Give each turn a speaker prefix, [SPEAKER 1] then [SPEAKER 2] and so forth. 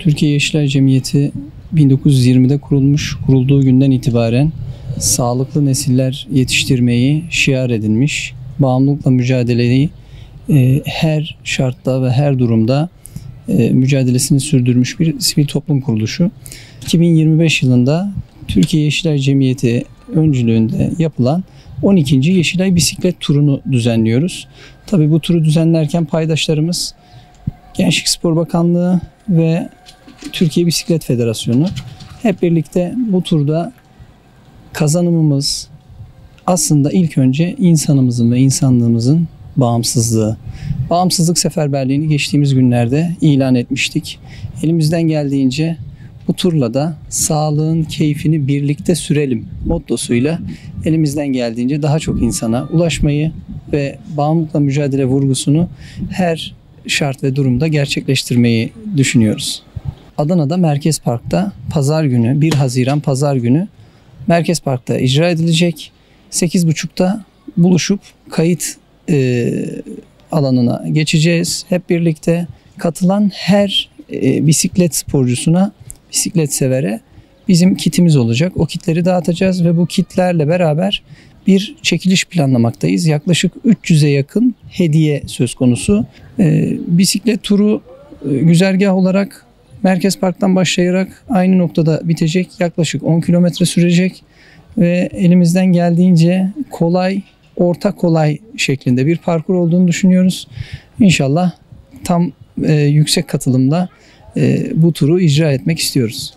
[SPEAKER 1] Türkiye Yeşilay Cemiyeti 1920'de kurulmuş. Kurulduğu günden itibaren sağlıklı nesiller yetiştirmeyi şiar edinmiş. Bağımlılıkla mücadeleyi her şartta ve her durumda mücadelesini sürdürmüş bir sivil toplum kuruluşu. 2025 yılında Türkiye Yeşilay Cemiyeti öncülüğünde yapılan 12. Yeşilay Bisiklet Turu'nu düzenliyoruz. Tabii bu turu düzenlerken paydaşlarımız Gençlik Spor Bakanlığı ve Türkiye Bisiklet Federasyonu. Hep birlikte bu turda kazanımımız aslında ilk önce insanımızın ve insanlığımızın bağımsızlığı. Bağımsızlık seferberliğini geçtiğimiz günlerde ilan etmiştik. Elimizden geldiğince bu turla da sağlığın keyfini birlikte sürelim mottosuyla elimizden geldiğince daha çok insana ulaşmayı ve bağımlılıkla mücadele vurgusunu her şart ve durumda gerçekleştirmeyi düşünüyoruz. Adana'da Merkez Park'ta pazar günü 1 Haziran pazar günü Merkez Park'ta icra edilecek. 8.30'da buluşup kayıt alanına geçeceğiz. Hep birlikte katılan her bisiklet sporcusuna, bisiklet severe bizim kitimiz olacak. O kitleri dağıtacağız ve bu kitlerle beraber bir çekiliş planlamaktayız. Yaklaşık 300'e yakın hediye söz konusu. Bisiklet turu güzergah olarak Merkez Park'tan başlayarak aynı noktada bitecek. Yaklaşık 10 kilometre sürecek ve elimizden geldiğince kolay, orta kolay şeklinde bir parkur olduğunu düşünüyoruz. İnşallah tam yüksek katılımla bu turu icra etmek istiyoruz.